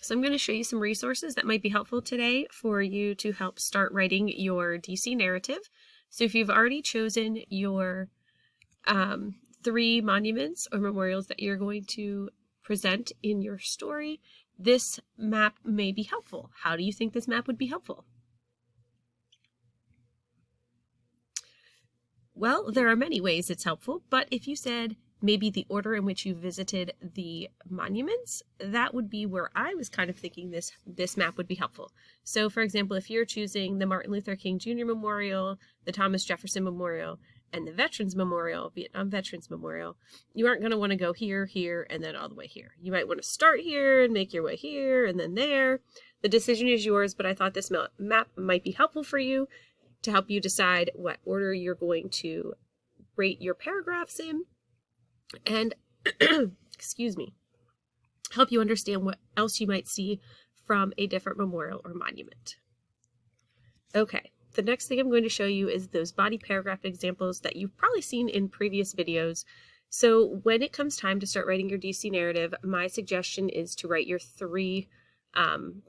So I'm going to show you some resources that might be helpful today for you to help start writing your DC narrative. So if you've already chosen your 3 monuments or memorials that you're going to present in your story, this map may be helpful. How do you think this map would be helpful? Well, there are many ways it's helpful, but if you said maybe the order in which you visited the monuments, that would be where I was kind of thinking this map would be helpful. So for example, if you're choosing the Martin Luther King Jr. Memorial, the Thomas Jefferson Memorial, and the Veterans Memorial, Vietnam Veterans Memorial, you aren't going to want to go here, here, and then all the way here. You might want to start here and make your way here and then there. The decision is yours, but I thought this map might be helpful for you to help you decide what order you're going to rate your paragraphs in, and excuse me, help you understand what else you might see from a different memorial or monument. Okay, the next thing I'm going to show you is those body paragraph examples that you've probably seen in previous videos. So when it comes time to start writing your DC narrative, my suggestion is to write your 3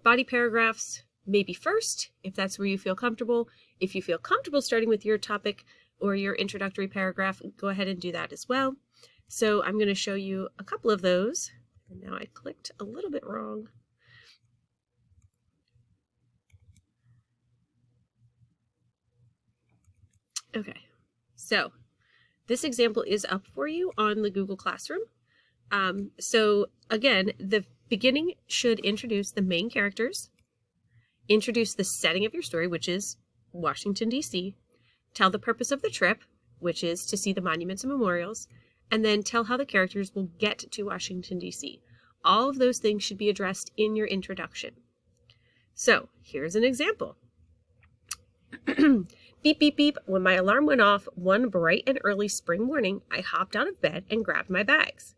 body paragraphs, maybe first, if that's where you feel comfortable. If you feel comfortable starting with your topic or your introductory paragraph, go ahead and do that as well. So I'm going to show you a couple of those. And now I clicked a little bit wrong. Okay, so this example is up for you on the Google Classroom. So again, the beginning should introduce the main characters, introduce the setting of your story, which is Washington, D.C., tell the purpose of the trip, which is to see the monuments and memorials, and then tell how the characters will get to Washington, D.C. All of those things should be addressed in your introduction. So here's an example. Beep, beep, beep. When my alarm went off one bright and early spring morning, I hopped out of bed and grabbed my bags.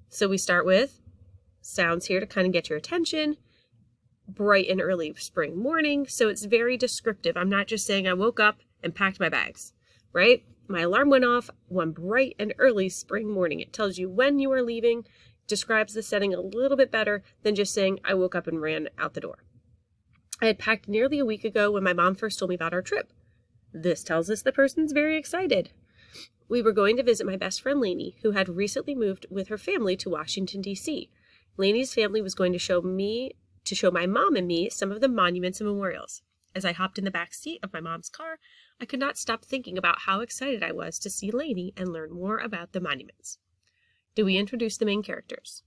So we start with sounds here to kind of get your attention. Bright and early spring morning. So it's very descriptive. I'm not just saying I woke up and packed my bags, right? My alarm went off one bright and early spring morning. It tells you when you are leaving, describes the setting a little bit better than just saying I woke up and ran out the door. I had packed nearly a week ago when my mom first told me about our trip. This tells us the person's very excited. We were going to visit my best friend Lainey, who had recently moved with her family to Washington, D.C. Lainey's family was going to show my mom and me some of the monuments and memorials. As I hopped in the back seat of my mom's car, I could not stop thinking about how excited I was to see Lainey and learn more about the monuments. Do we introduce the main characters?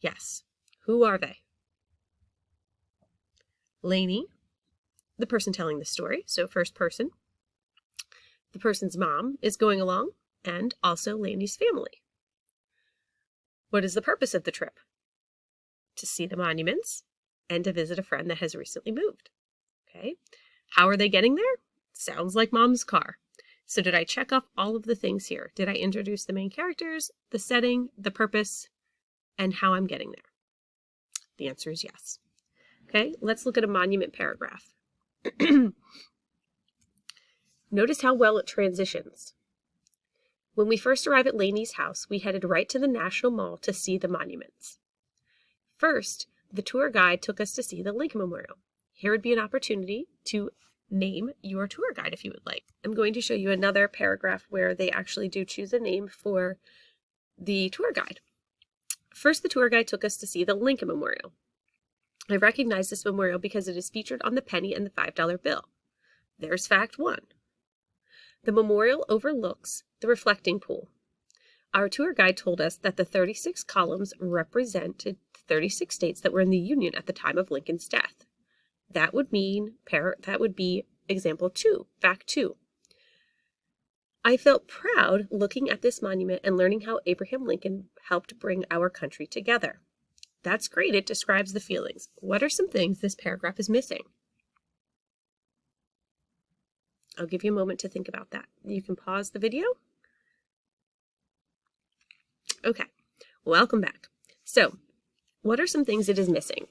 Yes. Who are they? Lainey, the person telling the story, so first person. The person's mom is going along, and also Lainey's family. What is the purpose of the trip? To see the monuments and to visit a friend that has recently moved. Okay. How are they getting there? Sounds like mom's car. So did I check off all of the things here? Did I introduce the main characters, the setting, the purpose, and how I'm getting there? The answer is yes. Okay, let's look at a monument paragraph. Notice how well it transitions. When we first arrived at Lainey's house, we headed right to the National Mall to see the monuments. First, the tour guide took us to see the Lincoln Memorial. Here would be an opportunity to name your tour guide if you would like. I'm going to show you another paragraph where they actually do choose a name for the tour guide. First, the tour guide took us to see the Lincoln Memorial. I recognize this memorial because it is featured on the penny and the $5 bill. There's fact 1. The memorial overlooks the reflecting pool. Our tour guide told us that the 36 columns represented 36 states that were in the Union at the time of Lincoln's death. That would be example 2, fact 2. I felt proud looking at this monument and learning how Abraham Lincoln helped bring our country together. That's great. It describes the feelings. What are some things this paragraph is missing? I'll give you a moment to think about that. You can pause the video. Okay, welcome back. So, what are some things it is missing?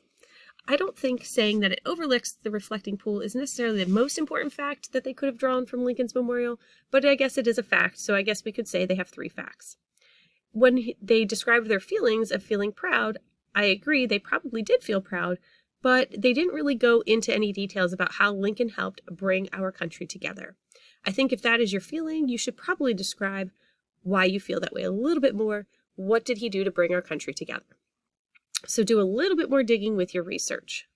I don't think saying that it overlooks the reflecting pool is necessarily the most important fact that they could have drawn from Lincoln's memorial, but I guess it is a fact, so I guess we could say they have 3 facts. When they described their feelings of feeling proud, I agree, they probably did feel proud, but they didn't really go into any details about how Lincoln helped bring our country together. I think if that is your feeling, you should probably describe why you feel that way a little bit more. What did he do to bring our country together? So do a little bit more digging with your research.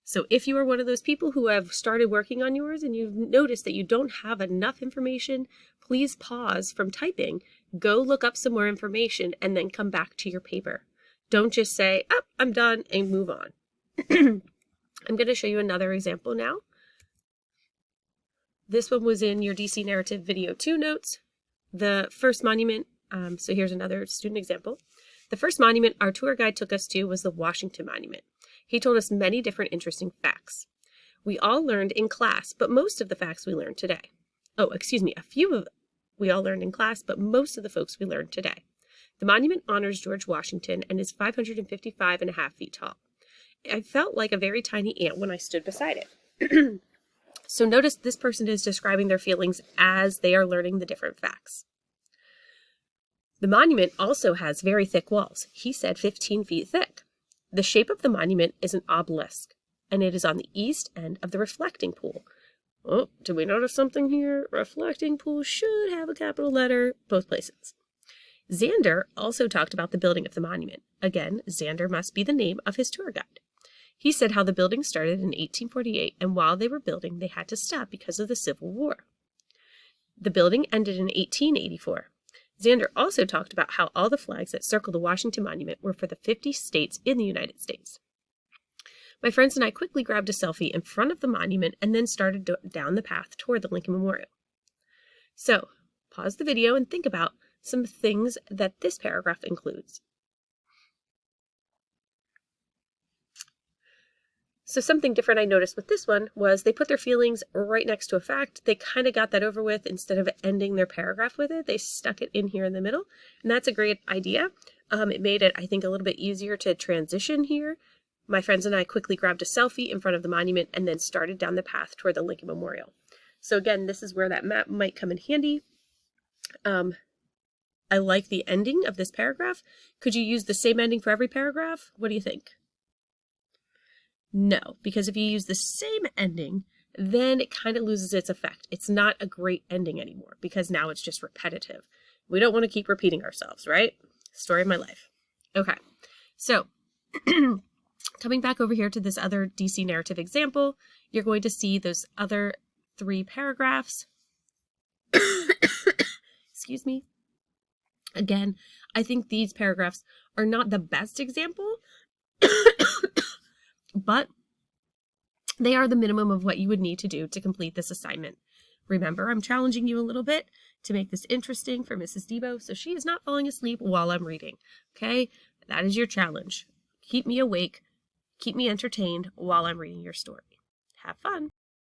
So if you are one of those people who have started working on yours and you've noticed that you don't have enough information, please pause from typing, go look up some more information, and then come back to your paper. Don't just say, oh, I'm done, and move on. I'm going to show you another example now. This one was in your DC Narrative Video 2 notes. The first monument, so here's another student example. The first monument our tour guide took us to was the Washington Monument. He told us many different interesting facts. We all learned in class, but most of the facts we learned today. We all learned in class, but most of the folks we learned today. The monument honors George Washington and is 555.5 feet tall. I felt like a very tiny ant when I stood beside it. So notice this person is describing their feelings as they are learning the different facts. The monument also has very thick walls. He said 15 feet thick. The shape of the monument is an obelisk, and it is on the east end of the reflecting pool. Oh, did we notice something here? Reflecting pool should have a capital letter, both places. Xander also talked about the building of the monument. Again, Xander must be the name of his tour guide. He said how the building started in 1848, and while they were building, they had to stop because of the Civil War. The building ended in 1884. Xander also talked about how all the flags that circle the Washington Monument were for the 50 states in the United States. My friends and I quickly grabbed a selfie in front of the monument and then started down the path toward the Lincoln Memorial. So, pause the video and think about some things that this paragraph includes. So something different I noticed with this one was they put their feelings right next to a fact. They kind of got that over with. Instead of ending their paragraph with it, they stuck it in here in the middle. And that's a great idea. It made it, I think, a little bit easier to transition here. My friends and I quickly grabbed a selfie in front of the monument and then started down the path toward the Lincoln Memorial. So again, this is where that map might come in handy. I like the ending of this paragraph. Could you use the same ending for every paragraph? What do you think? No, because if you use the same ending, then it kind of loses its effect. It's not a great ending anymore because now it's just repetitive. We don't want to keep repeating ourselves, right? Story of my life. Okay, so coming back over here to this other DC narrative example, you're going to see those other 3 paragraphs. Excuse me. Again, I think these paragraphs are not the best example, but they are the minimum of what you would need to do to complete this assignment. Remember, I'm challenging you a little bit to make this interesting for Mrs. Debo, so she is not falling asleep while I'm reading. Okay? That is your challenge. Keep me awake, keep me entertained while I'm reading your story. Have fun.